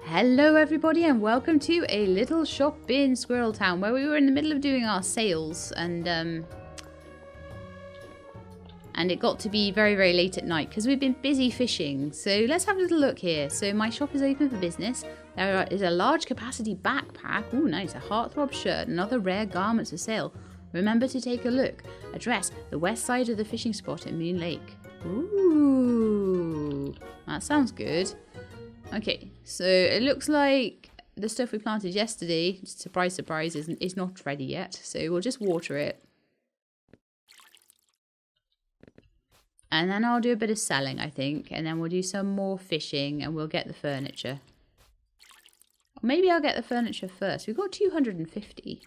Hello everybody and welcome to a little shop in Squirrel Town where we were in the middle of doing our sales and it got to be very late at night because we've been busy fishing. So let's have a little look here. So my shop is open for business. There is a large capacity backpack. Ooh, nice. A heartthrob shirt and other rare garments for sale. Remember to take a look. Address, the west side of the fishing spot at Moon Lake. Ooh, that sounds good. Okay, so it looks like the stuff we planted yesterday, surprise, surprise, is not ready yet. So we'll just water it. And then I'll do a bit of selling, I think. And then we'll do some more fishing and we'll get the furniture. Or maybe I'll get the furniture first. We've got 250.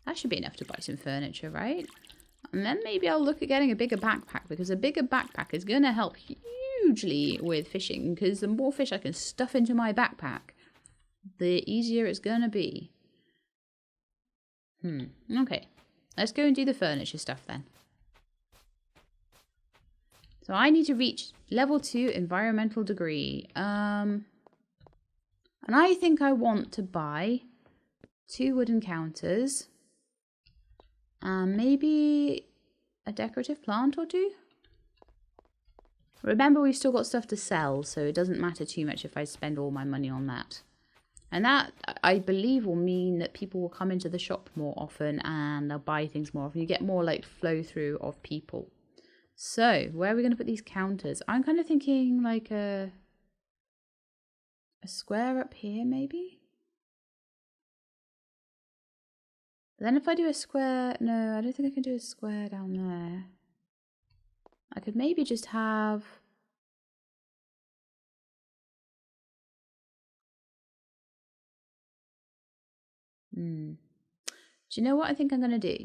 That should be enough to buy some furniture, right? And then maybe I'll look at getting a bigger backpack because a bigger backpack is going to help hugely with fishing because the more fish I can stuff into my backpack, the easier it's going to be. Okay. Let's go and do the furniture stuff then. So I need to reach level 2 environmental degree. And I think I want to buy 2 wooden counters. And maybe a decorative plant or 2. Remember, we've still got stuff to sell, so it doesn't matter too much if I spend all my money on that. And that, I believe, will mean that people will come into the shop more often and they'll buy things more often. You get more, like, flow through of people. So, where are we going to put these counters? I'm kind of thinking, like, a square up here, maybe? But then if I do a square... No, I don't think I can do a square down there. I could maybe just have... Do you know what I think I'm going to do?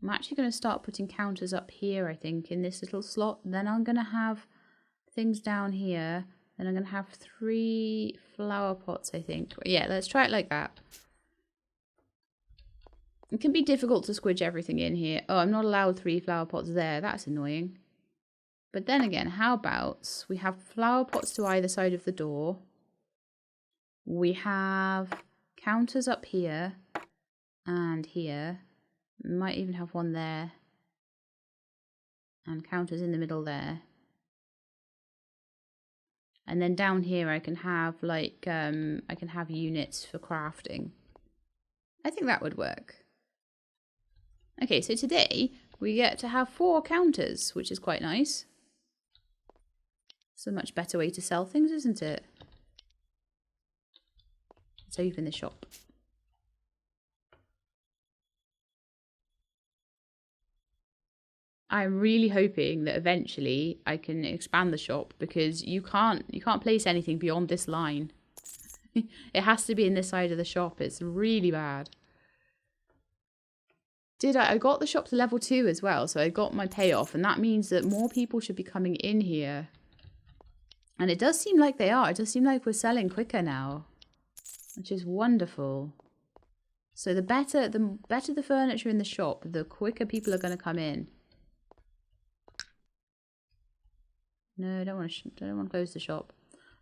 I'm actually going to start putting counters up here, I think, in this little slot. Then I'm going to have things down here. Then I'm going to have 3 flower pots, I think. Yeah, let's try it like that. It can be difficult to squidge everything in here. Oh, I'm not allowed 3 flower pots there. That's annoying. But then again, how about we have flower pots to either side of the door. We have counters up here and here. Might even have one there. And counters in the middle there. And then down here I can have like, I can have units for crafting. I think that would work. Okay, so today we get to have 4 counters, which is quite nice. It's a much better way to sell things, isn't it? Let's open the shop. I'm really hoping that eventually I can expand the shop because you can't place anything beyond this line. It has to be in this side of the shop. It's really bad. I got the shop to level 2 as well, so I got my payoff, and that means that more people should be coming in here. And it does seem like they are. It does seem like we're selling quicker now, which is wonderful. So the better the furniture in the shop, the quicker people are going to come in. No, I don't want to close the shop.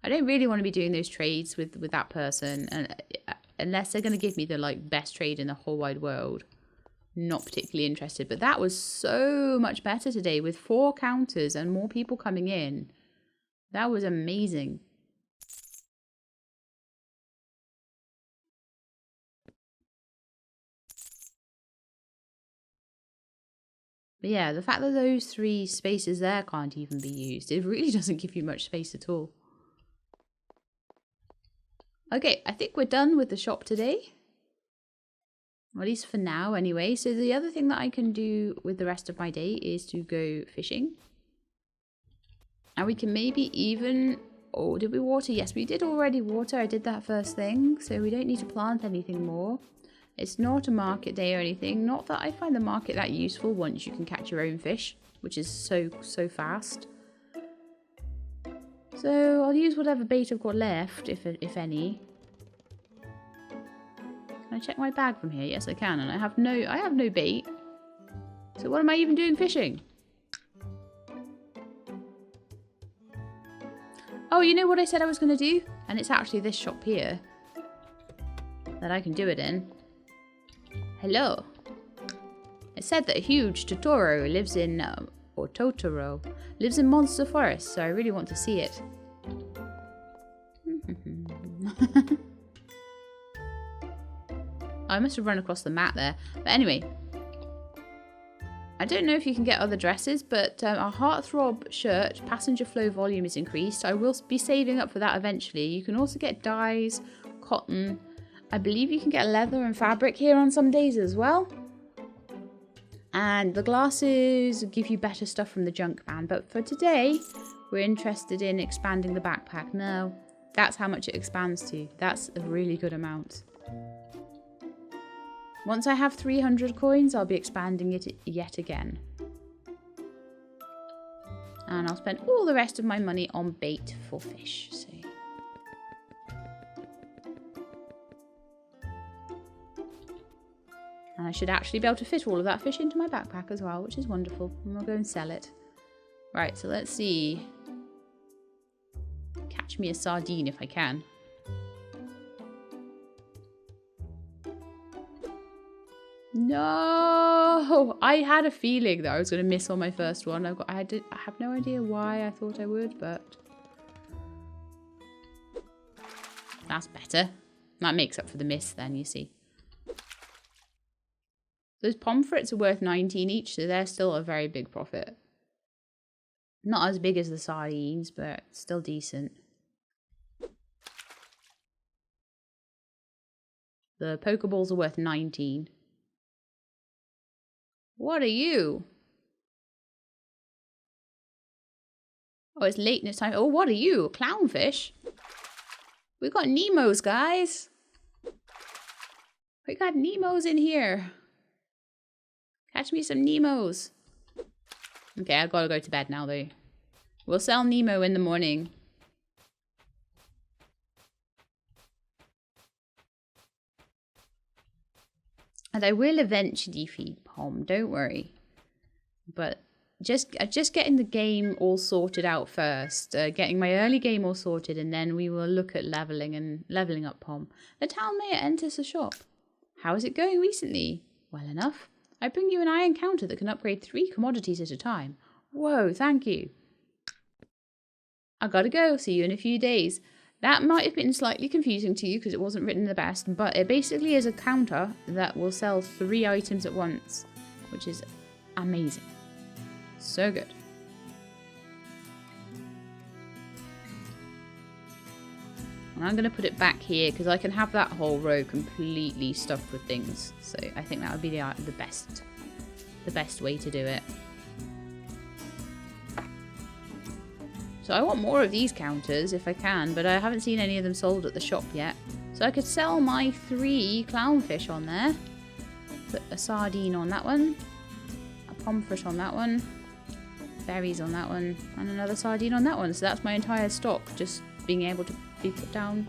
I don't really want to be doing those trades with that person, and unless they're going to give me the best trade in the whole wide world. Not particularly interested, but that was so much better today with 4 counters and more people coming in. That was amazing. But yeah, the fact that those 3 spaces there can't even be used, it really doesn't give you much space at all. Okay, I think we're done with the shop today. Or at least for now anyway. So the other thing that I can do with the rest of my day is to go fishing. And we can maybe even... Oh, did we water? Yes, we did already water. I did that first thing. So we don't need to plant anything more. It's not a market day or anything. Not that I find the market that useful once you can catch your own fish, which is so fast. So I'll use whatever bait I've got left, if any. Can I check my bag from here? Yes, I can, and I have no bait. So what am I even doing fishing? Oh, you know what I said I was going to do? And it's actually this shop here that I can do it in. Hello. It said that a huge Totoro lives in, or Totoro, lives in Monster Forest, so I really want to see it. I must have run across the map there. But anyway, I don't know if you can get other dresses, but our Heartthrob shirt passenger flow volume is increased. I will be saving up for that eventually. You can also get dyes, cotton. I believe you can get leather and fabric here on some days as well. And the glasses give you better stuff from the junk van. But for today, we're interested in expanding the backpack. No, that's how much it expands to. That's a really good amount. Once I have 300 coins, I'll be expanding it yet again. And I'll spend all the rest of my money on bait for fish. So. And I should actually be able to fit all of that fish into my backpack as well, which is wonderful. And we'll go and sell it. Right, so let's see. Catch me a sardine if I can. No! I had a feeling that I was going to miss on my first one. I have no idea why I thought I would, but... That's better. That makes up for the miss then, you see. Those pomfrets are worth 19 each, so they're still a very big profit. Not as big as the sardines, but still decent. The Pokeballs are worth 19. What are you? Oh, it's late and it's time. Oh, what are you? Clownfish? We got Nemos, guys. We got Nemos in here. Catch me some Nemos. Okay, I've got to go to bed now, though. We'll sell Nemo in the morning. And I will eventually feed Pom, don't worry. But just getting the game all sorted out first. Getting my early game all sorted, and then we will look at leveling up Pom. The town mayor enters the shop. How is it going recently? Well enough. I bring you an iron counter that can upgrade 3 commodities at a time. Whoa, thank you. I gotta go. See you in a few days. That might have been slightly confusing to you because it wasn't written the best, but it basically is a counter that will sell 3 items at once, which is amazing. So good. And I'm going to put it back here because I can have that whole row completely stuffed with things. So I think that would be the best way to do it. So I want more of these counters if I can, but I haven't seen any of them sold at the shop yet. So I could sell my 3 clownfish on there. Put a sardine on that one. A pomfret on that one. Berries on that one. And another sardine on that one. So that's my entire stock just being able to be put down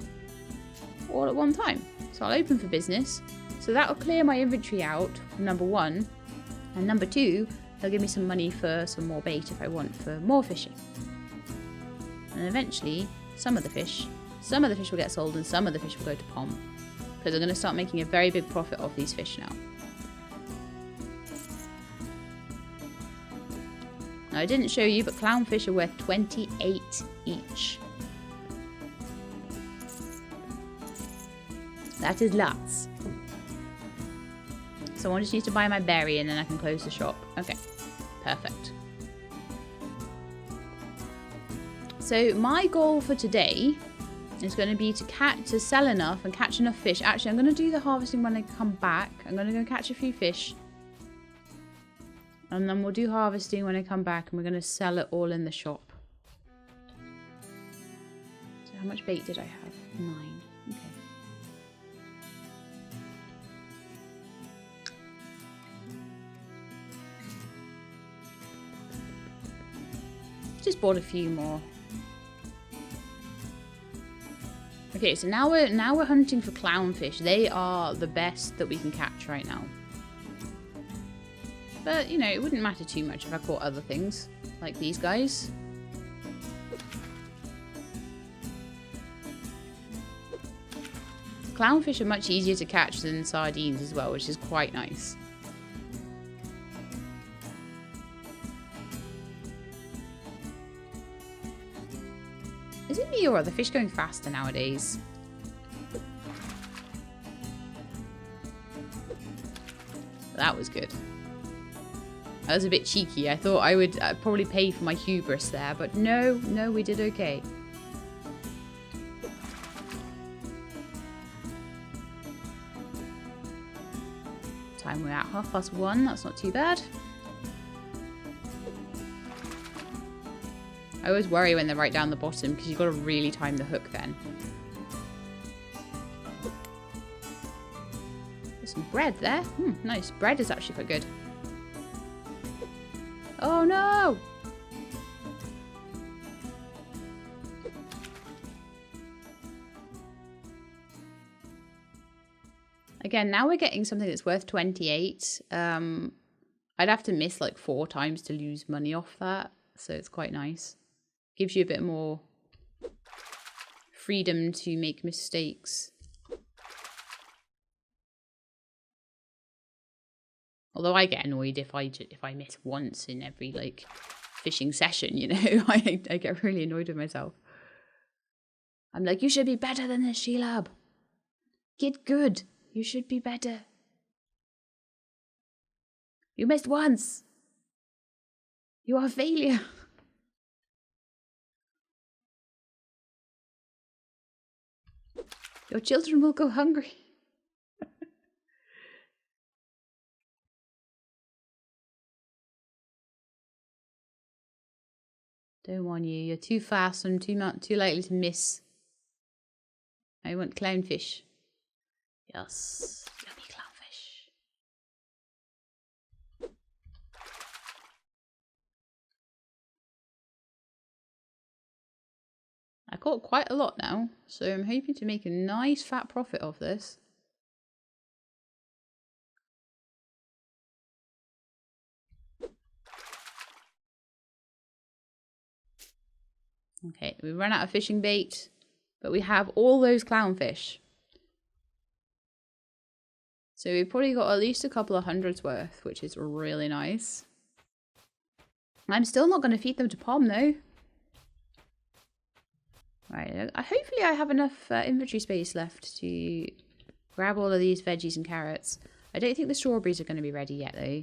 all at one time. So I'll open for business. So that'll clear my inventory out, number 1. And number 2, they'll give me some money for some more bait if I want for more fishing. And eventually, some of the fish will get sold and some of the fish will go to Pom. Because I'm going to start making a very big profit off these fish now. Now, I didn't show you, but clownfish are worth 28 each. That is lots. So I just need to buy my berry and then I can close the shop. Okay, perfect. So my goal for today is going to be to sell enough and catch enough fish. Actually, I'm going to do the harvesting when I come back. I'm going to go catch a few fish. And then we'll do harvesting when I come back and we're going to sell it all in the shop. So how much bait did I have? 9. Okay. Just bought a few more. Okay, so now we're hunting for clownfish. They are the best that we can catch right now. But, you know, it wouldn't matter too much if I caught other things, like these guys. clownfish are much easier to catch than sardines as well, which is quite nice. Is it me or are the fish going faster nowadays? That was good. That was a bit cheeky. I thought I would probably pay for my hubris there, but no, we did okay. Time we're at 1:30. That's not too bad. I always worry when they're right down the bottom because you've got to really time the hook then. There's some bread there. Nice. Bread is actually quite good. Oh no! Again, now we're getting something that's worth 28. I'd have to miss like 4 times to lose money off that, so it's quite nice. Gives you a bit more freedom to make mistakes. Although I get annoyed if I miss once in every like fishing session, you know. I get really annoyed with myself. I'm like, you should be better than this, Sheelab. Get good. You should be better. You missed once. You are a failure. Your children will go hungry. Don't want you. You're too fast and too likely to miss. I want clownfish. Yes, yummy clownfish. I caught quite a lot now, so I'm hoping to make a nice fat profit off this. Okay, we run out of fishing bait, but we have all those clownfish. So we've probably got at least a couple of hundreds worth, which is really nice. I'm still not going to feed them to Pom though. Right, hopefully I have enough inventory space left to grab all of these veggies and carrots. I don't think the strawberries are going to be ready yet though.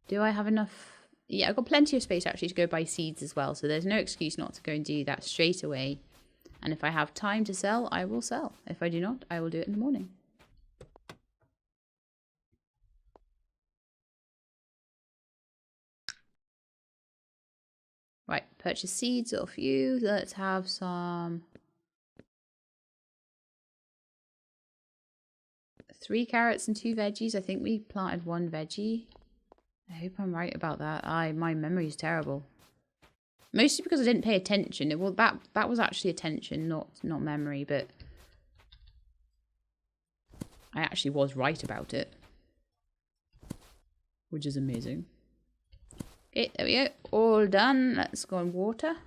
Do I have enough? Yeah, I've got plenty of space actually to go buy seeds as well, so there's no excuse not to go and do that straight away. And if I have time to sell, I will sell. If I do not, I will do it in the morning. Right, purchase seeds off you. Let's have some 3 carrots and 2 veggies. I think we planted 1 veggie. I hope I'm right about that. My memory is terrible. Mostly because I didn't pay attention. Well, that was actually attention, not memory, but I actually was right about it, which is amazing. Okay, there we go. All done. Let's go and water.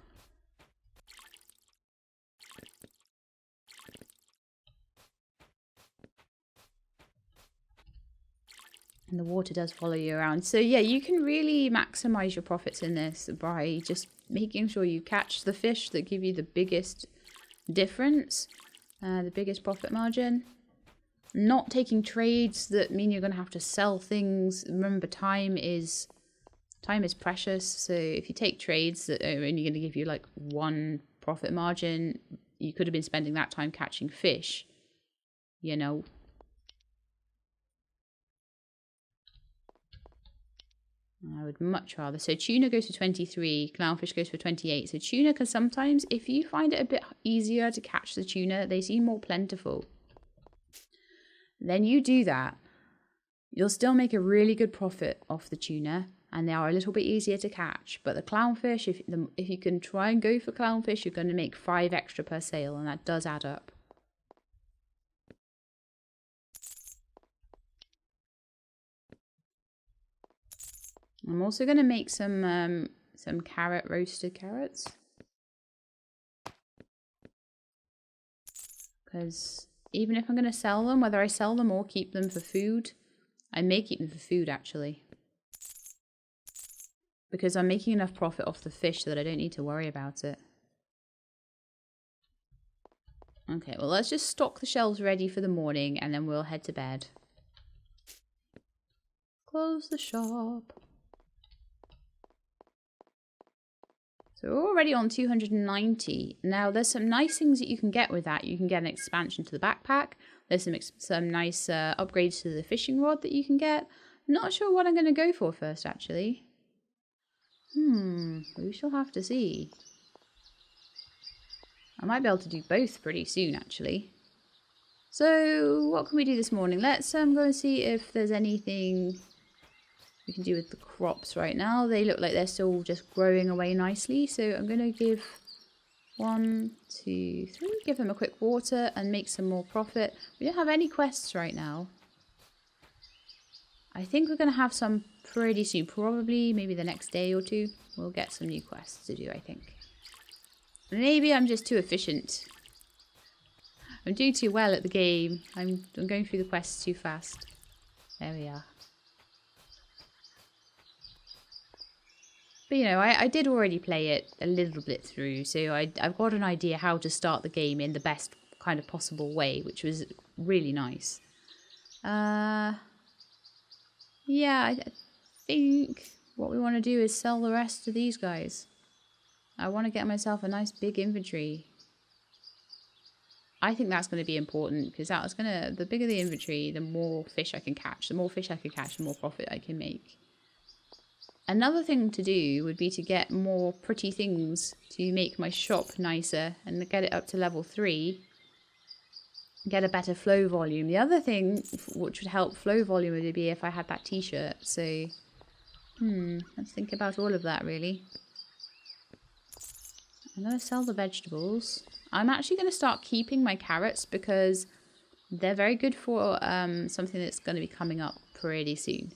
And the water does follow you around. So yeah, you can really maximize your profits in this by just making sure you catch the fish that give you the biggest difference, the biggest profit margin. Not taking trades that mean you're going to have to sell things. Remember, time is precious. So if you take trades that are only going to give you like 1 profit margin, you could have been spending that time catching fish, you know. I would much rather. So tuna goes for 23, clownfish goes for 28. So tuna can sometimes, if you find it a bit easier to catch the tuna, they seem more plentiful. Then you do that. You'll still make a really good profit off the tuna, and they are a little bit easier to catch. But the clownfish, if you can try and go for clownfish, you're going to make 5 extra per sale, and that does add up. I'm also going to make some roasted carrots. Because even if I'm going to sell them, whether I sell them or keep them for food, I may keep them for food actually. Because I'm making enough profit off the fish that I don't need to worry about it. Okay, well let's just stock the shelves ready for the morning and then we'll head to bed. Close the shop. So we're already on 290. Now there's some nice things that you can get with that. You can get an expansion to the backpack. There's some nice upgrades to the fishing rod that you can get. Not sure what I'm going to go for first actually. We shall have to see. I might be able to do both pretty soon actually. So what can we do this morning? Let's go and see if there's anything we can do with the crops right now. They look like they're still just growing away nicely. So I'm going to give 1, 2, 3, give them a quick water and make some more profit. We don't have any quests right now. I think we're going to have some pretty soon. Probably maybe the next day or two. We'll get some new quests to do, I think. Maybe I'm just too efficient. I'm doing too well at the game. I'm going through the quests too fast. There we are. But you know, I did already play it a little bit through, so I've got an idea how to start the game in the best kind of possible way, which was really nice. Yeah, I think what we want to do is sell the rest of these guys. I want to get myself a nice big inventory. I think that's going to be important because that's going to, the bigger the inventory, the more fish I can catch. The more fish I can catch, the more profit I can make. Another thing to do would be to get more pretty things to make my shop nicer and get it up to level 3. Get a better flow volume. The other thing which would help flow volume would be if I had that t-shirt. So, let's think about all of that really. I'm going to sell the vegetables. I'm actually going to start keeping my carrots because they're very good for something that's going to be coming up pretty soon.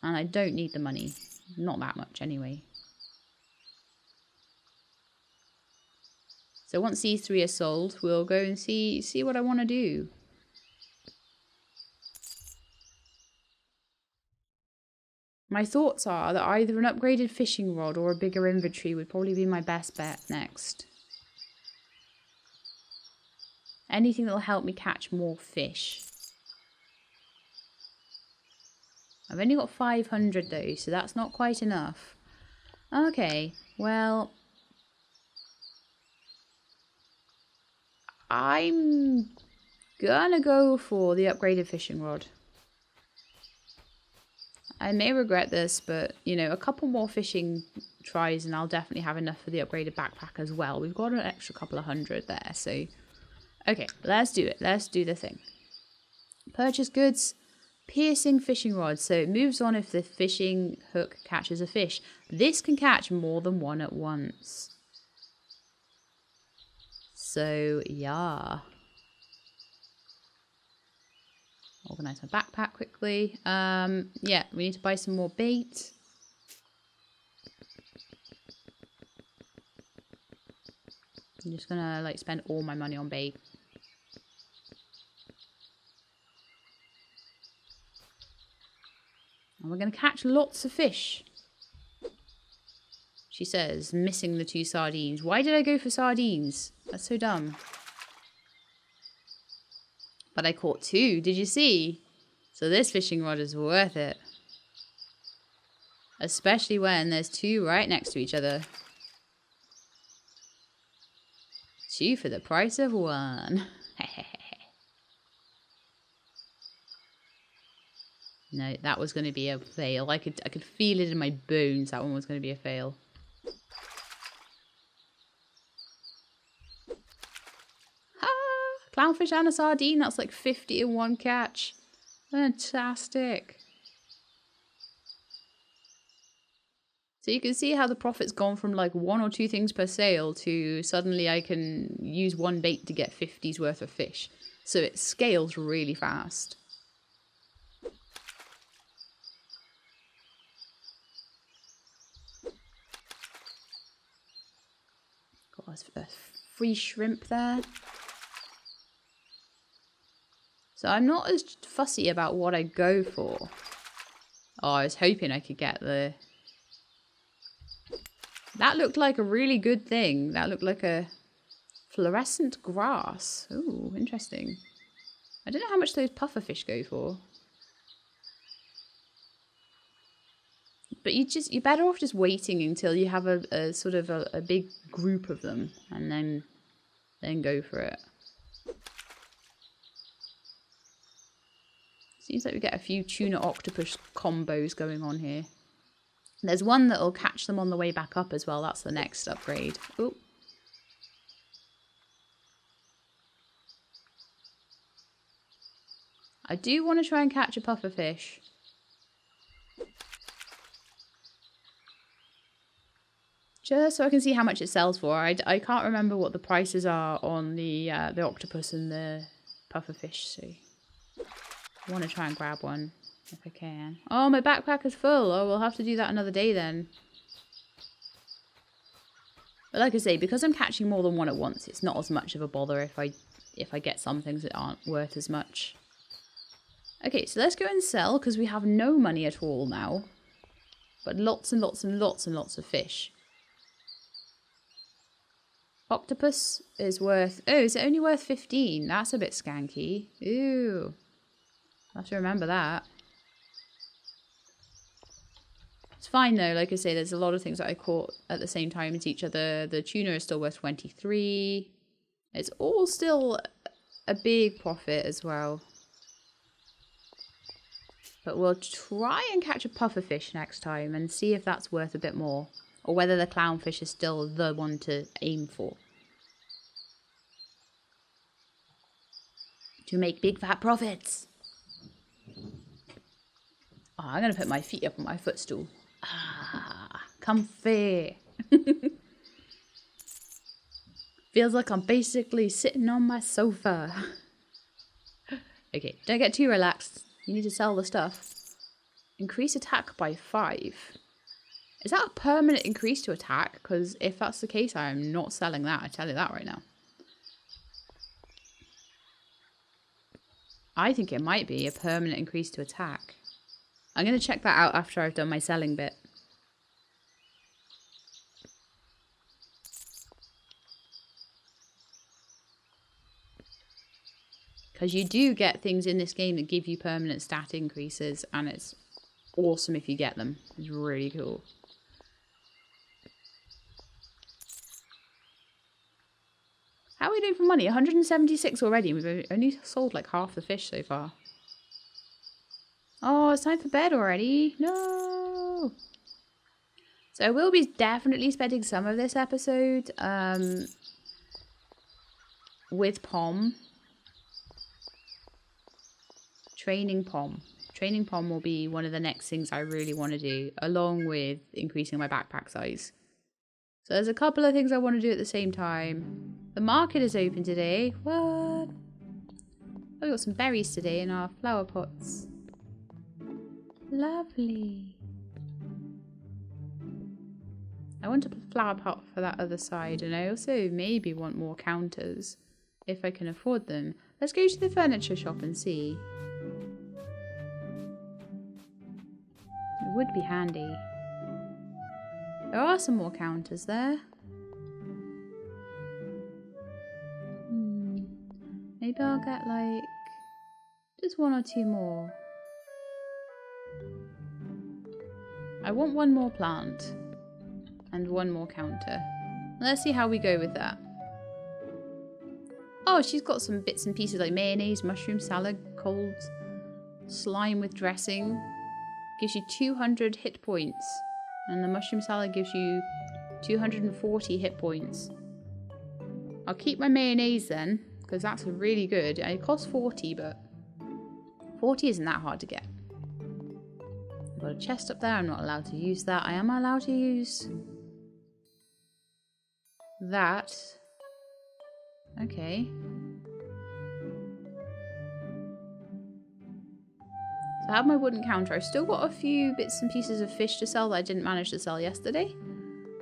And I don't need the money. Not that much anyway. So once these 3 are sold, we'll go and see what I want to do. My thoughts are that either an upgraded fishing rod or a bigger inventory would probably be my best bet next. Anything that will help me catch more fish. I've only got 500 though, so that's not quite enough. Okay, well, I'm gonna go for the upgraded fishing rod. I may regret this, but, you know, a couple more fishing tries and I'll definitely have enough for the upgraded backpack as well. We've got an extra couple of hundred there, so... Okay, let's do it. Let's do the thing. Purchase goods. Piercing fishing rod. So it moves on if the fishing hook catches a fish. This can catch more than one at once. So, yeah. Organize my backpack quickly. Yeah, we need to buy some more bait. I'm just gonna like spend all my money on bait. And we're gonna catch lots of fish. She says, missing the 2 sardines. Why did I go for sardines? That's so dumb. But I caught 2, did you see? So this fishing rod is worth it. Especially when there's 2 right next to each other. 2 for the price of 1. No, that was going to be a fail. I could feel it in my bones. That one was going to be a fail. Clownfish and a sardine. That's like 50 in one catch. Fantastic. So you can see how the profit's gone from like 1 or 2 things per sale to suddenly I can use 1 bait to get 50's worth of fish. So it scales really fast. there's a free shrimp there. So I'm not as fussy about what I go for. Oh, I was hoping I could get the... That looked like a really good thing. That looked like a fluorescent grass. Ooh, interesting. I don't know how much those pufferfish go for. But you're better off just waiting until you have a sort of a big group of them, and then go for it. Seems like we get a few tuna octopus combos going on here. There's one that'll catch them on the way back up as well. That's the next upgrade. Ooh. I do want to try and catch a pufferfish. Just so I can see how much it sells for. I can't remember what the prices are on the octopus and the pufferfish, so I want to try and grab one if I can. Oh, my backpack is full. Oh, we'll have to do that another day then. But like I say, because I'm catching more than one at once, it's not as much of a bother if I get some things that aren't worth as much. Okay, so let's go and sell, because we have no money at all now. But lots and lots and lots and lots of fish. Octopus is worth... Oh, is it only worth 15? That's a bit skanky. Ooh. I'll have to remember that. It's fine though, like I say, there's a lot of things that I caught at the same time as each other. The tuna is still worth 23. It's all still a big profit as well. But we'll try and catch a pufferfish next time and see if that's worth a bit more. Or whether the clownfish is still the one to aim for. To make big fat profits. Oh, I'm going to put my feet up on my footstool. Ah, comfy. Feels like I'm basically sitting on my sofa. Okay, don't get too relaxed. You need to sell the stuff. Increase attack by 5. Is that a permanent increase to attack? Because if that's the case, I am not selling that. I tell you that right now. I think it might be a permanent increase to attack. I'm going to check that out after I've done my selling bit. Because you do get things in this game that give you permanent stat increases, and it's awesome if you get them. It's really cool. How are we doing for money? 176 already. We've only sold like half the fish so far. Oh, it's time for bed already. No. So I will be definitely spending some of this episode with Pom. Training Pom. Training Pom will be one of the next things I really want to do, along with increasing my backpack size. So there's a couple of things I want to do at the same time. The market is open today. What? Oh, we got some berries today in our flower pots. Lovely. I want a flower pot for that other side, and I also maybe want more counters if I can afford them. Let's go to the furniture shop and see. It would be handy. There are some more counters there. Maybe I'll get like just 1 or 2 more. I want 1 more plant and 1 more counter. Let's see how we go with that. Oh, she's got some bits and pieces like mayonnaise, mushroom salad, cold slime with dressing. Gives you 200 hit points. And the mushroom salad gives you 240 hit points. I'll keep my mayonnaise then, because that's really good. It costs 40, but 40 isn't that hard to get. I've got a chest up there. I'm not allowed to use that. I am allowed to use that. Okay. So I have my wooden counter. I've still got a few bits and pieces of fish to sell that I didn't manage to sell yesterday.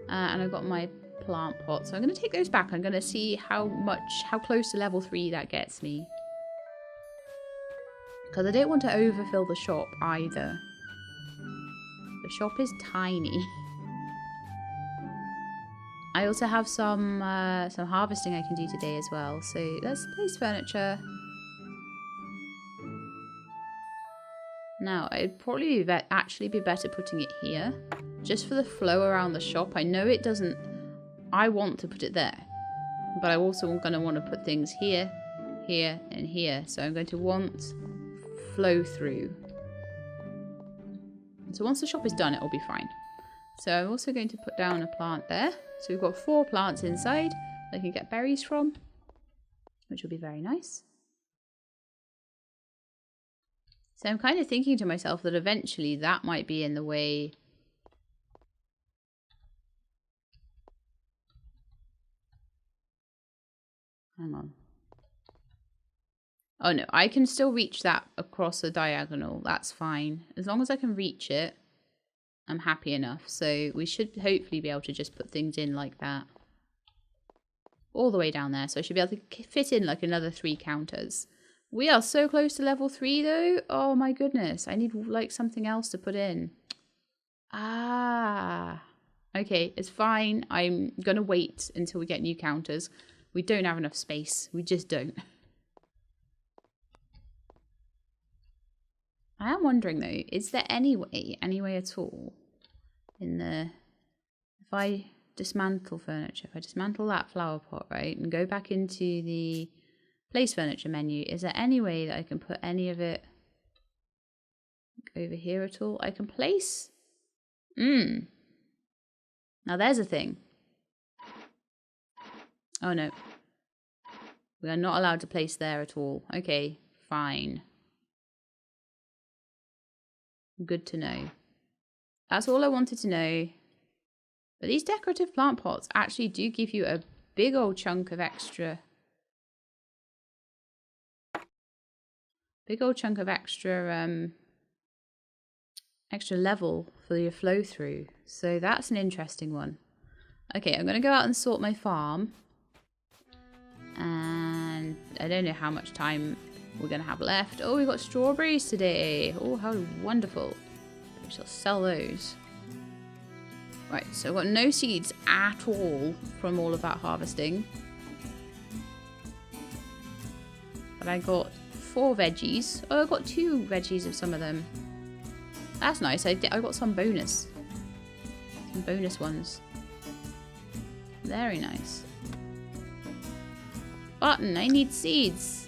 And I've got my plant pots. So I'm going to take those back. I'm going to see how close to level 3 that gets me. Because I don't want to overfill the shop either. The shop is tiny. I also have some harvesting I can do today as well. So let's place furniture. Now, it'd probably actually be better putting it here. Just for the flow around the shop. I know it doesn't... I want to put it there. But I also going to want to put things here, here, and here. So I'm going to want flow through. So once the shop is done, it'll be fine. So I'm also going to put down a plant there. So we've got 4 plants inside that I can get berries from. Which will be very nice. So I'm kind of thinking to myself that eventually that might be in the way. Hang on. Oh no, I can still reach that across the diagonal. That's fine. As long as I can reach it, I'm happy enough. So we should hopefully be able to just put things in like that. All the way down there. So I should be able to fit in like another 3 counters. We are so close to level 3 though. Oh my goodness. I need like something else to put in. Ah. Okay, it's fine. I'm going to wait until we get new counters. We don't have enough space. We just don't. I am wondering though, is there any way at all in the... If I dismantle furniture, if I dismantle that flower pot, right, and go back into the... place furniture menu. Is there any way that I can put any of it over here at all? I can place... Now there's a thing. Oh no. We are not allowed to place there at all. Okay, fine. Good to know. That's all I wanted to know. But these decorative plant pots actually do give you a big old chunk of extra... extra level for your flow through. So that's an interesting one. Okay, I'm going to go out and sort my farm. And I don't know how much time we're going to have left. Oh, we got strawberries today. Oh, how wonderful. We shall sell those. Right, so I've got no seeds at all from all of that harvesting. But I got 4 veggies. Oh, I got 2 veggies of some of them. That's nice. I got some bonus. Some bonus ones. Very nice. Button, I need seeds.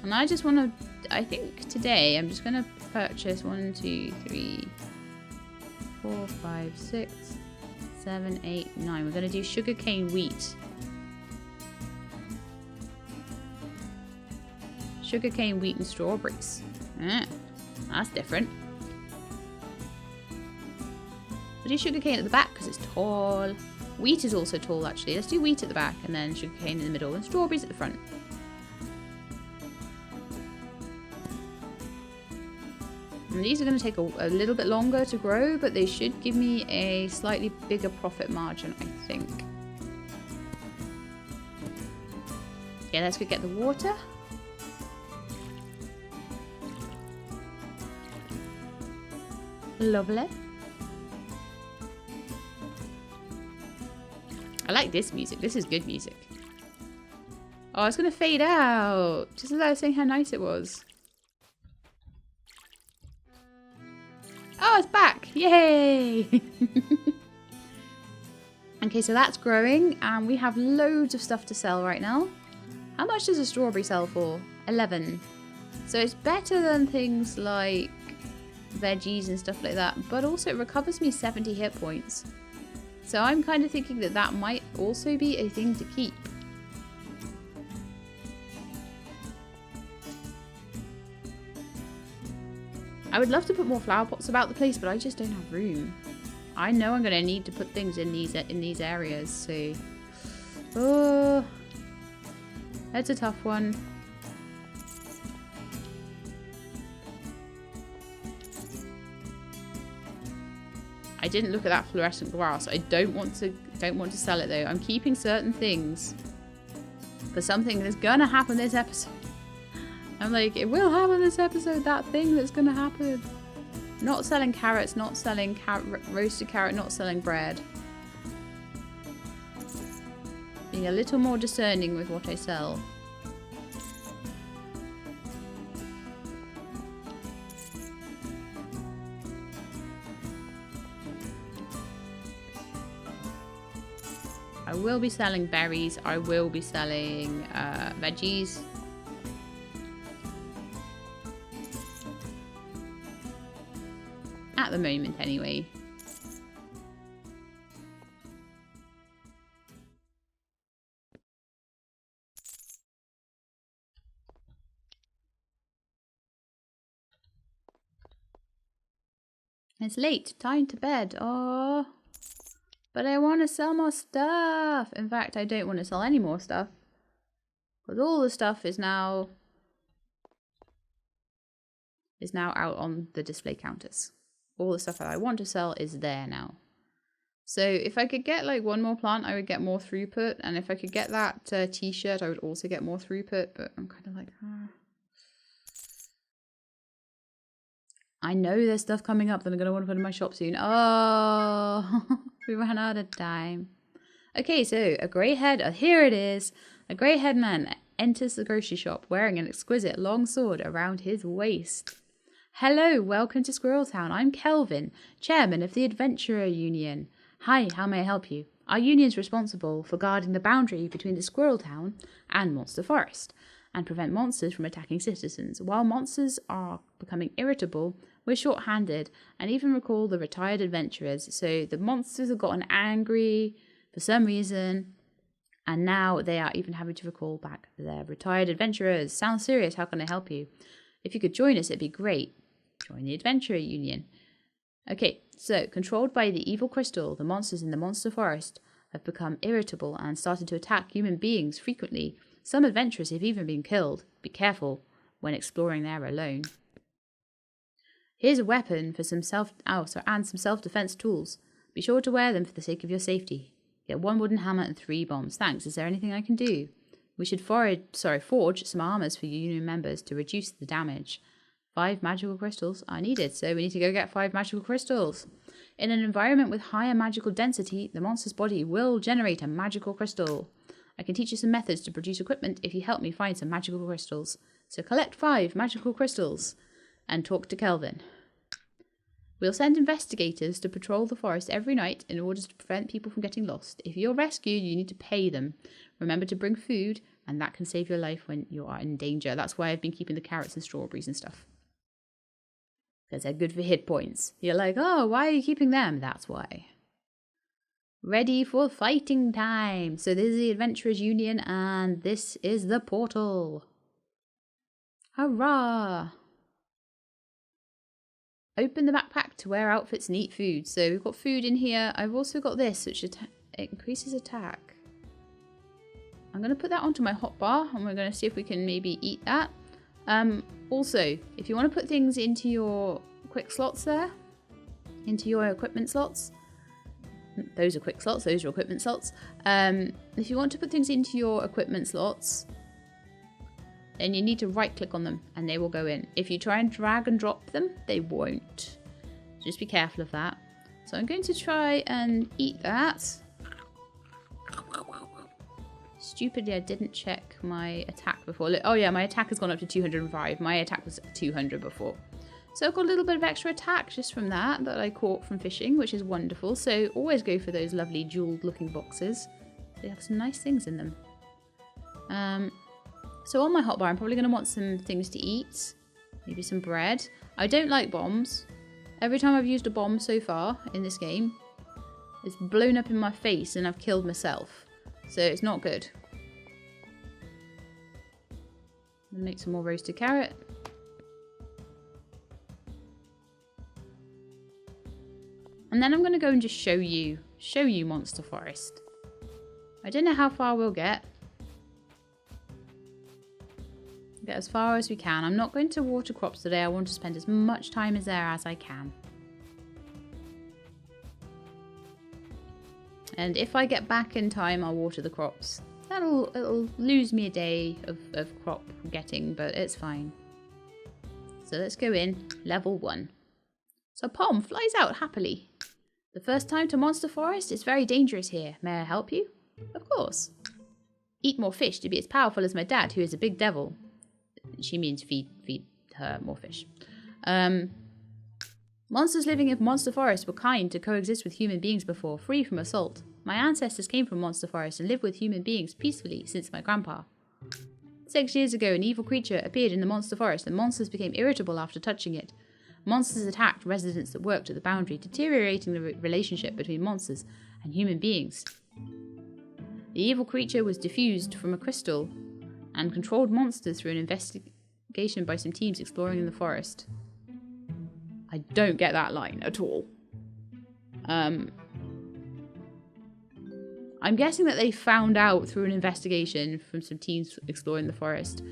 And I just want to... I think today I'm just going to purchase 1, 2, 3, 4, 5, 6, 7, 8, 9. We're going to do sugarcane wheat. Sugarcane, wheat, and strawberries. That's different. We'll do sugarcane at the back because it's tall. Wheat is also tall, actually. Let's do wheat at the back and then sugarcane in the middle and strawberries at the front. And these are going to take a little bit longer to grow, but they should give me a slightly bigger profit margin, I think. Okay, let's go get the water. Lovely. I like this music. This is good music. Oh, it's going to fade out. Just as I was saying how nice it was. Oh, it's back. Yay. Okay, so that's growing. And we have loads of stuff to sell right now. How much does a strawberry sell for? 11. So it's better than things like veggies and stuff like that, but also it recovers me 70 hit points. So I'm kind of thinking that that might also be a thing to keep. I would love to put more flower pots about the place, but I just don't have room. I know I'm going to need to put things in these areas, so... Oh, that's a tough one. I didn't look at that fluorescent grass. I don't want to sell it though. I'm keeping certain things for something that's gonna happen this episode. I'm like, it will happen this episode, that thing that's gonna happen. Not selling carrots, not selling roasted carrot, not selling bread. Being a little more discerning with what I sell. I will be selling berries. I will be selling veggies. At the moment, anyway. It's late. Time to bed. Oh. But I want to sell more stuff. In fact, I don't want to sell any more stuff. Because all the stuff is now out on the display counters. All the stuff that I want to sell is there now. So if I could get like one more plant, I would get more throughput. And if I could get that t-shirt, I would also get more throughput. But I'm kind of like, I know there's stuff coming up that I'm going to want to put in my shop soon. Oh, we ran out of time. Okay, so a grey head, here it is. A grey head man enters the grocery shop wearing an exquisite long sword around his waist. Hello, welcome to Squirrel Town. I'm Kelvin, chairman of the Adventurer Union. Hi, how may I help you? Our union's responsible for guarding the boundary between the Squirrel Town and Monster Forest, and prevent monsters from attacking citizens. While monsters are becoming irritable, we're short-handed and even recall the retired adventurers. So the monsters have gotten angry for some reason, and now they are even having to recall back their retired adventurers. Sounds serious. How can I help you? If you could join us, it'd be great. Join the Adventurer Union. Okay, so controlled by the evil crystal, the monsters in the Monster Forest have become irritable and started to attack human beings frequently. Some adventurers have even been killed. Be careful when exploring there alone. Here's a weapon for some self-defense tools. Be sure to wear them for the sake of your safety. Get 1 wooden hammer and 3 bombs. Thanks. Is there anything I can do? We should forge some armors for union members to reduce the damage. 5 magical crystals are needed, so we need to go get 5 magical crystals. In an environment with higher magical density, the monster's body will generate a magical crystal. I can teach you some methods to produce equipment if you help me find some magical crystals. So collect 5 magical crystals and talk to Kelvin. We'll send investigators to patrol the forest every night in order to prevent people from getting lost. If you're rescued, you need to pay them. Remember to bring food, and that can save your life when you are in danger. That's why I've been keeping the carrots and strawberries and stuff. Because they're good for hit points. You're like, oh, why are you keeping them? That's why. Ready for fighting time. So this is the Adventurers Union, and this is the portal. Hurrah! Open the backpack to wear outfits and eat food. So we've got food in here. I've also got this, which it increases attack. I'm going to put that onto my hotbar, and we're going to see if we can maybe eat that. Also, if you want to put things into your quick slots there, into your equipment slots, those are quick slots, those are equipment slots. If you want to put things into your equipment slots, then you need to right click on them and they will go in. If you try and drag and drop them, they won't. Just be careful of that. So I'm going to try and eat that. Stupidly, I didn't check my attack before. Oh yeah, my attack has gone up to 205. My attack was 200 before. So I've got a little bit of extra attack just from that I caught from fishing, which is wonderful. So always go for those lovely jeweled looking boxes. They have some nice things in them. So on my hotbar, I'm probably going to want some things to eat. Maybe some bread. I don't like bombs. Every time I've used a bomb so far in this game, it's blown up in my face and I've killed myself. So it's not good. I'm going to make some more roasted carrot. And then I'm going to go and just show you Monster Forest. I don't know how far we'll get. Get as far as we can. I'm not going to water crops today. I want to spend as much time as there as I can. And if I get back in time, I'll water the crops. It'll lose me a day of crop getting, but it's fine. So let's go in, level 1. So Pom flies out happily. The first time to Monster Forest is very dangerous here. May I help you? Of course. Eat more fish to be as powerful as my dad, who is a big devil. She means feed her more fish. Monsters living in Monster Forest were kind to coexist with human beings before, free from assault. My ancestors came from Monster Forest and lived with human beings peacefully since my grandpa. 6 years ago, an evil creature appeared in the Monster Forest and monsters became irritable after touching it. Monsters attacked residents that worked at the boundary, deteriorating the relationship between monsters and human beings. The evil creature was diffused from a crystal and controlled monsters through an investigation by some teams exploring in the forest. I don't get that line at all. I'm guessing that they found out through an investigation from some teams exploring the forest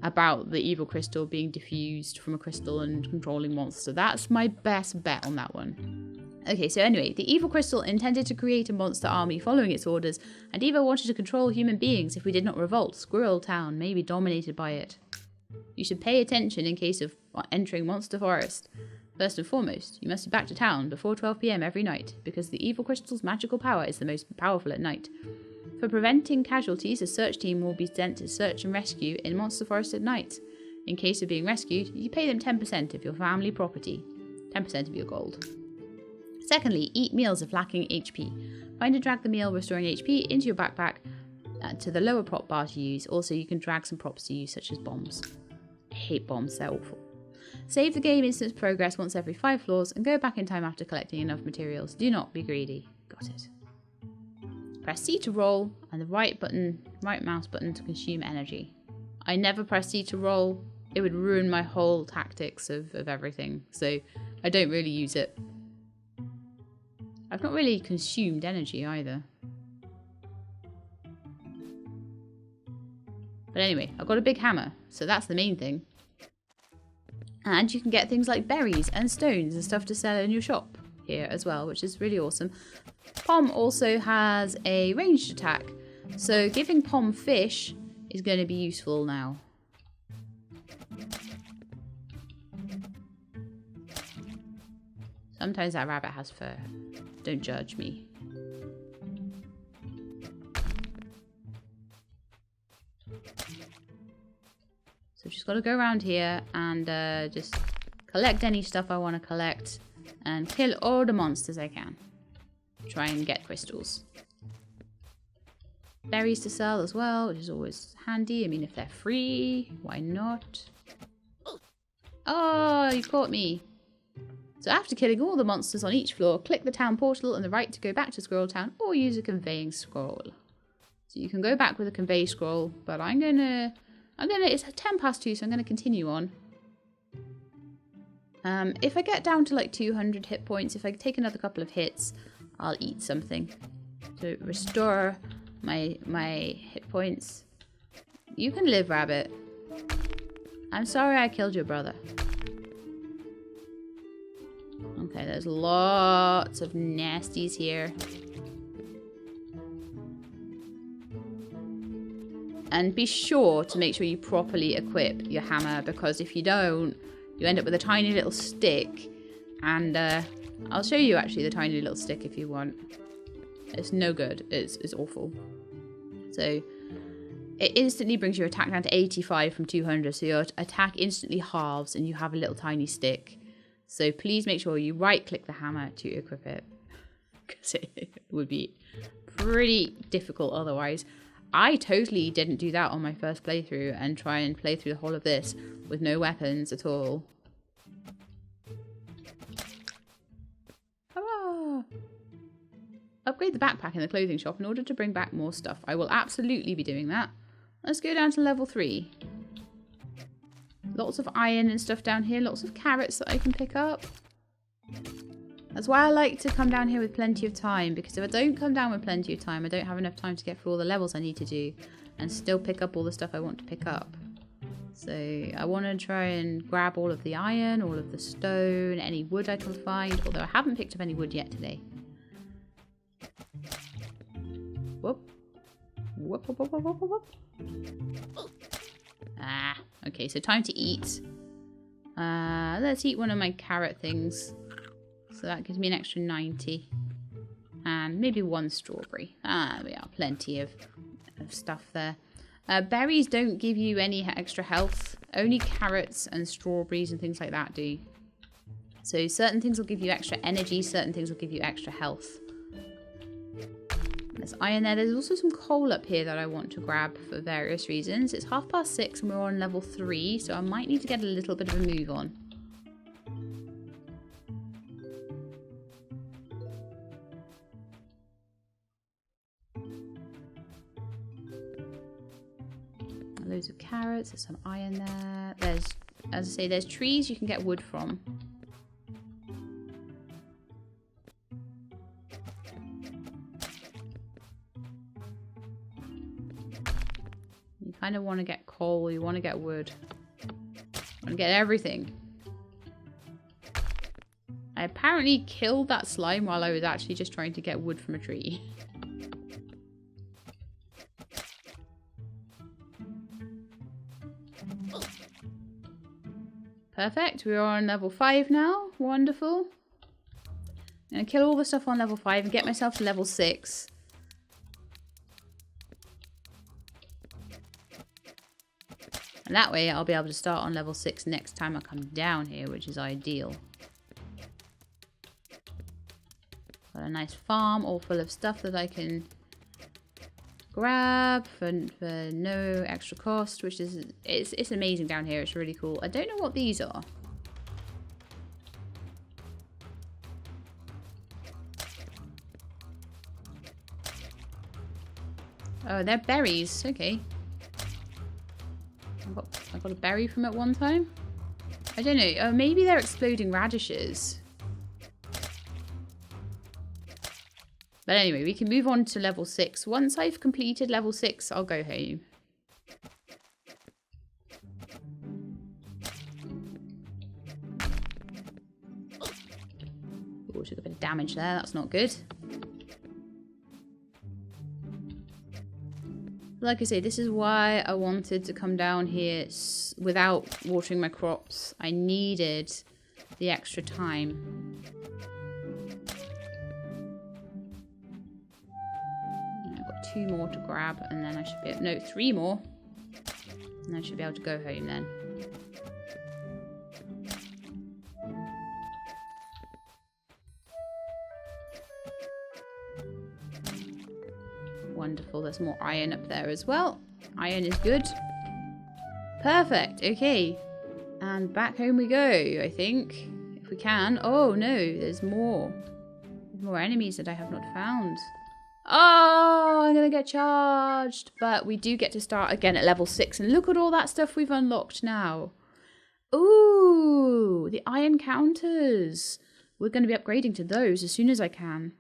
about the evil crystal being diffused from a crystal and controlling monsters. That's my best bet on that one. Okay, so anyway, the evil crystal intended to create a monster army following its orders, and even wanted to control human beings if we did not revolt. Squirrel Town may be dominated by it. You should pay attention in case of entering Monster Forest. First and foremost, you must be back to town before 12 PM every night, because the evil crystal's magical power is the most powerful at night. For preventing casualties, a search team will be sent to search and rescue in Monster Forest at night. In case of being rescued, you pay them 10% of your family property, 10% of your gold. Secondly, eat meals if lacking HP. Find and drag the meal restoring HP into your backpack to the lower prop bar to use. Also, you can drag some props to use, such as bombs. I hate bombs, they're awful. Save the game instance progress once every 5 floors and go back in time after collecting enough materials. Do not be greedy. Got it. Press C to roll and the right mouse button to consume energy. I never press C to roll. It would ruin my whole tactics of everything. So I don't really use it. I've not really consumed energy either. But anyway, I've got a big hammer, so that's the main thing. And you can get things like berries and stones and stuff to sell in your shop here as well, which is really awesome. Pom also has a ranged attack, so giving Pom fish is going to be useful now. Sometimes that rabbit has fur. Don't judge me. So just got to go around here and just collect any stuff I want to collect and kill all the monsters I can. Try and get crystals. Berries to sell as well, which is always handy. I mean, if they're free, why not? Oh, you caught me. So after killing all the monsters on each floor, click the town portal on the right to go back to Squirrel Town, or use a conveying scroll. So you can go back with a convey scroll, but it's 2:10, so I'm gonna continue on. If I get down to like 200 hit points, if I take another couple of hits, I'll eat something to restore my hit points. You can live, rabbit. I'm sorry I killed your brother. Okay, there's lots of nasties here. And be sure to make sure you properly equip your hammer, because if you don't, you end up with a tiny little stick. And I'll show you actually the tiny little stick if you want. It's no good. It's awful. So it instantly brings your attack down to 85 from 200. So your attack instantly halves and you have a little tiny stick. So please make sure you right click the hammer to equip it, because it would be pretty difficult otherwise. I totally didn't do that on my first playthrough and try and play through the whole of this with no weapons at all. Hurrah! Upgrade the backpack in the clothing shop in order to bring back more stuff. I will absolutely be doing that. Let's go down to level 3. Lots of iron and stuff down here. Lots of carrots that I can pick up. That's why I like to come down here with plenty of time, because if I don't come down with plenty of time, I don't have enough time to get through all the levels I need to do and still pick up all the stuff I want to pick up. So I want to try and grab all of the iron, all of the stone, any wood I can find, although I haven't picked up any wood yet today. Whoop. Whoop, whoop, whoop, whoop, whoop, whoop. Ah, okay, so time to eat. Let's eat one of my carrot things. So that gives me an extra 90. And maybe one strawberry. Ah, we are plenty of stuff there. Berries don't give you any extra health. Only carrots and strawberries and things like that do. So certain things will give you extra energy, certain things will give you extra health. There's iron there. There's also some coal up here that I want to grab for various reasons. It's 6:30 and we're on level 3, so I might need to get a little bit of a move on. Loads of carrots, there's some iron there. There's, as I say, there's trees you can get wood from. You kind of want to get coal, you want to get wood. You want to get everything. I apparently killed that slime while I was actually just trying to get wood from a tree. Perfect, we are on level 5 now. Wonderful. I'm going to kill all the stuff on level 5 and get myself to level 6. And that way I'll be able to start on level 6 next time I come down here, which is ideal. Got a nice farm all full of stuff that I can grab for no extra cost, which is it's amazing down here. It's really cool. I don't know what these are. Oh, they're berries. Okay. I got a berry from it one time. I don't know. Oh, maybe they're exploding radishes. But anyway, we can move on to level 6. Once I've completed level 6, I'll go home. Oh, took a bit of damage there. That's not good. Like I say, this is why I wanted to come down here without watering my crops. I needed the extra time. I've got 2 more to grab and then I should be... No, 3 more. And I should be able to go home then. Wonderful, there's more iron up there as well. Iron is good. Perfect, okay. And back home we go, I think. If we can. Oh no, there's more. There's more enemies that I have not found. Oh, I'm gonna get charged. But we do get to start again at level 6. And look at all that stuff we've unlocked now. Ooh, the iron counters. We're going to be upgrading to those as soon as I can.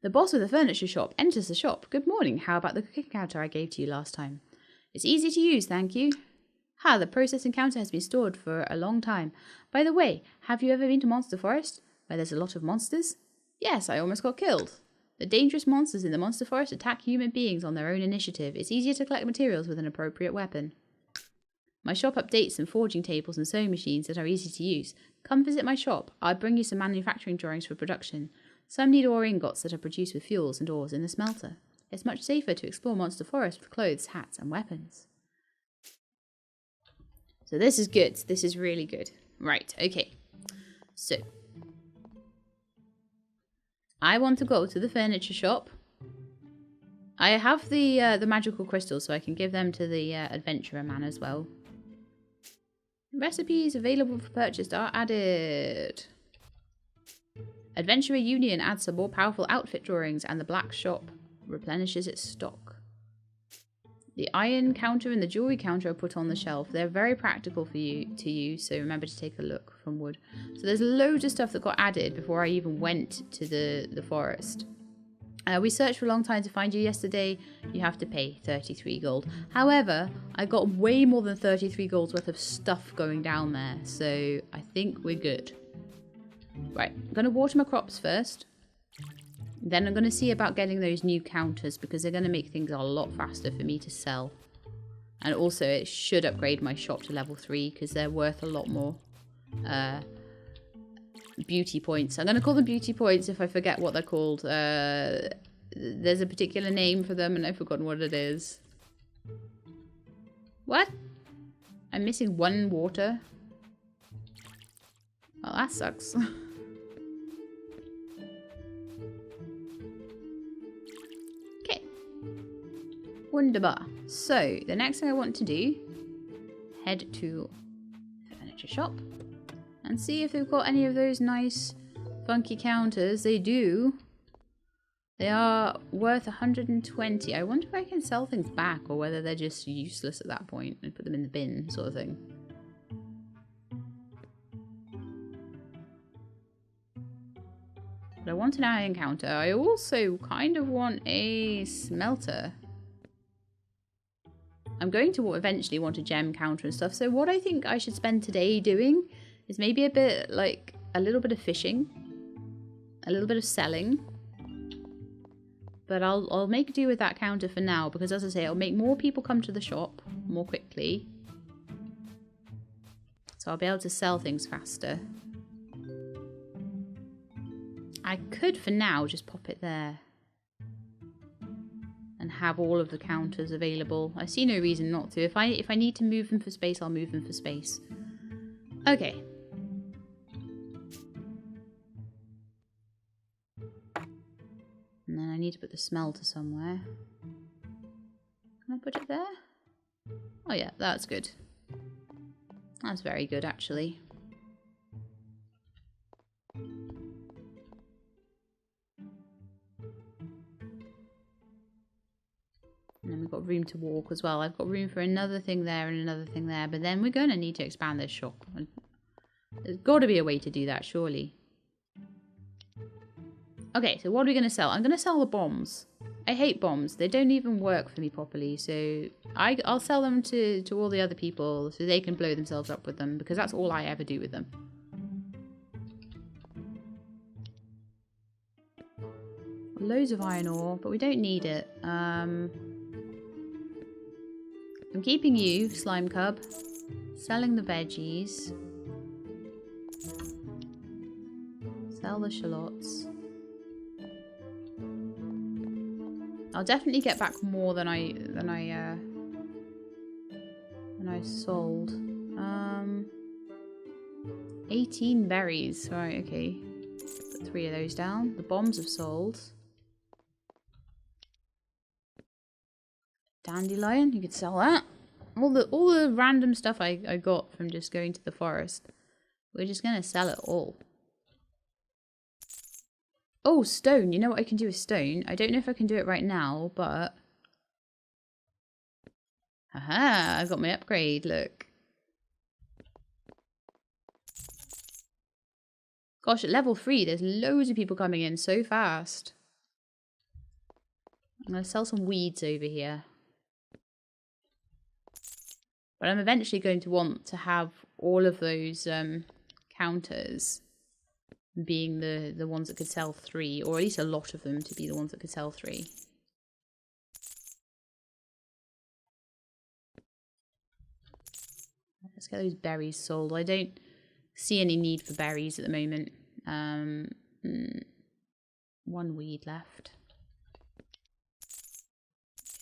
The boss of the furniture shop enters the shop. Good morning. How about the cooking counter I gave to you last time? It's easy to use, thank you. Ha, the processing counter has been stored for a long time. By the way, have you ever been to Monster Forest, where there's a lot of monsters? Yes, I almost got killed. The dangerous monsters in the Monster Forest attack human beings on their own initiative. It's easier to collect materials with an appropriate weapon. My shop updates some forging tables and sewing machines that are easy to use. Come visit my shop. I'll bring you some manufacturing drawings for production. Some need ore ingots that are produced with fuels and ores in the smelter. It's much safer to explore Monster Forest with clothes, hats, and weapons. So this is good. This is really good. Right, okay. So, I want to go to the furniture shop. I have the magical crystals, so I can give them to the adventurer man as well. Recipes available for purchase are added. Adventurer Union adds some more powerful outfit drawings, and the black shop replenishes its stock. The iron counter and the jewelry counter are put on the shelf. They're very practical for you to use, so remember to take a look from wood. So there's loads of stuff that got added before I even went to the forest. We searched for a long time to find you yesterday. You have to pay 33 gold. However, I got way more than 33 gold's worth of stuff going down there, so I think we're good. Right, I'm going to water my crops first. Then I'm going to see about getting those new counters because they're going to make things a lot faster for me to sell. And also it should upgrade my shop to level 3 because they're worth a lot more beauty points. I'm going to call them beauty points if I forget what they're called. There's a particular name for them and I've forgotten what it is. What? I'm missing 1 water. Well, that sucks. Okay. Wunderbar. So, the next thing I want to do, head to the furniture shop and see if they've got any of those nice funky counters. They do. They are worth 120. I wonder if I can sell things back or whether they're just useless at that point and put them in the bin sort of thing. But I want an iron counter. I also kind of want a smelter. I'm going to eventually want a gem counter and stuff. So what I think I should spend today doing is maybe a little bit of fishing, a little bit of selling. But I'll make do with that counter for now because, as I say, it'll make more people come to the shop more quickly. So I'll be able to sell things faster. I could, for now, just pop it there and have all of the counters available. I see no reason not to. If I need to move them for space, I'll move them for space. Okay. And then I need to put the smelter somewhere. Can I put it there? Oh yeah, that's good. That's very good, actually. And then we've got room to walk as well. I've got room for another thing there and another thing there. But then we're going to need to expand this shop. There's got to be a way to do that, surely. Okay, so what are we going to sell? I'm going to sell the bombs. I hate bombs. They don't even work for me properly. So I'll sell them to all the other people so they can blow themselves up with them. Because that's all I ever do with them. Loads of iron ore, but we don't need it. I'm keeping you, slime cub. Selling the veggies. Sell the shallots. I'll definitely get back more than I sold. 18 berries. Right, okay. Put 3 of those down. The bombs have sold. Dandelion, you could sell that. All the random stuff I got from just going to the forest. We're just gonna sell it all. Oh, stone. You know what I can do with stone? I don't know if I can do it right now, but... Haha, I've got my upgrade, look. Gosh, at level 3, there's loads of people coming in so fast. I'm going to sell some weeds over here. But I'm eventually going to want to have all of those counters being the ones that could sell 3, or at least a lot of them to be the ones that could sell 3. Let's get those berries sold. I don't see any need for berries at the moment. 1 weed left.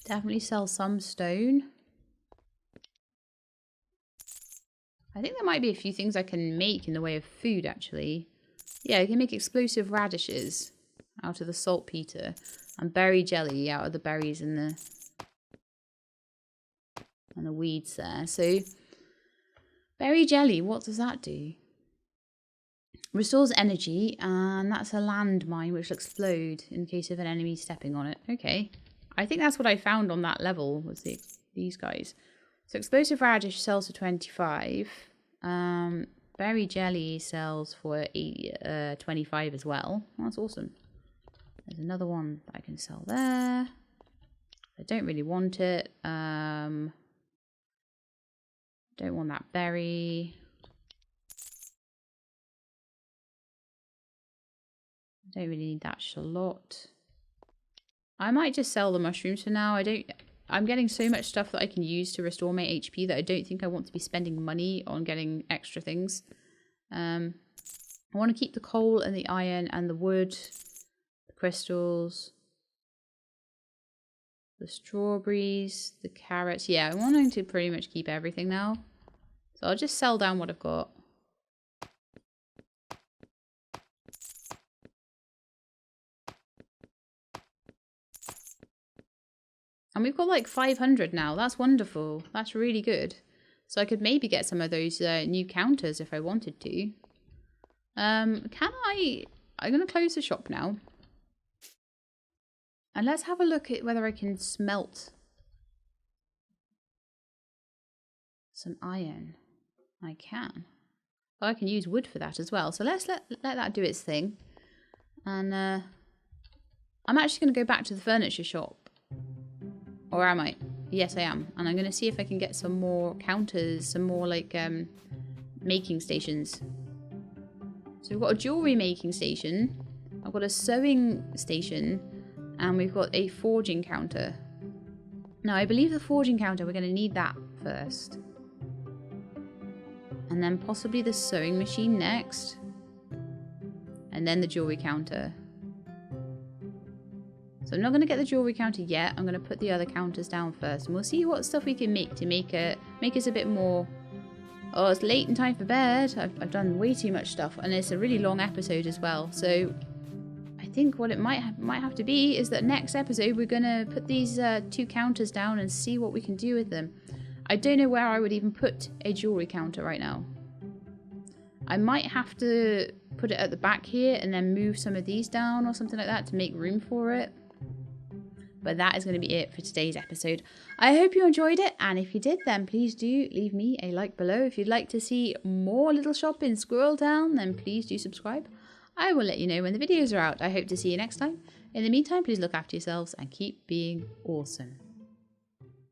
Definitely sell some stone. I think there might be a few things I can make in the way of food, actually. Yeah, I can make explosive radishes out of the saltpeter and berry jelly out of the berries and the weeds there. So, berry jelly, what does that do? Restores energy, and that's a landmine which will explode in case of an enemy stepping on it. Okay. I think that's what I found on that level, was these guys. So, explosive radish sells for 25. Berry jelly sells for 25 as well. That's awesome. There's another one that I can sell there. I don't really want it. Don't want that berry. I don't really need that shallot. I might just sell the mushrooms for now. I'm getting so much stuff that I can use to restore my HP that I don't think I want to be spending money on getting extra things. I want to keep the coal and the iron and the wood, the crystals, the strawberries, the carrots. Yeah, I'm wanting to pretty much keep everything now. So I'll just sell down what I've got. And we've got like 500 now. That's wonderful. That's really good. So I could maybe get some of those new counters if I wanted to. I'm going to close the shop now. And let's have a look at whether I can smelt some iron. I can. Oh, I can use wood for that as well. So let's let that do its thing. And I'm actually going to go back to the furniture shop. Or am I? Yes, I am. And I'm going to see if I can get some more counters, some more like making stations. So we've got a jewelry making station. I've got a sewing station. And we've got a forging counter. Now, I believe the forging counter, we're going to need that first. And then possibly the sewing machine next. And then the jewelry counter. So I'm not going to get the jewelry counter yet. I'm going to put the other counters down first. And we'll see what stuff we can make to make us a bit more... Oh, it's late and time for bed. I've done way too much stuff. And it's a really long episode as well. So I think what it might have to be is that next episode we're going to put these 2 counters down and see what we can do with them. I don't know where I would even put a jewelry counter right now. I might have to put it at the back here and then move some of these down or something like that to make room for it. But that is going to be it for today's episode. I hope you enjoyed it, and if you did, then please do leave me a like below. If you'd like to see more Little Shop in Squirrel Town, then please do subscribe. I will let you know when the videos are out. I hope to see you next time. In the meantime, please look after yourselves and keep being awesome.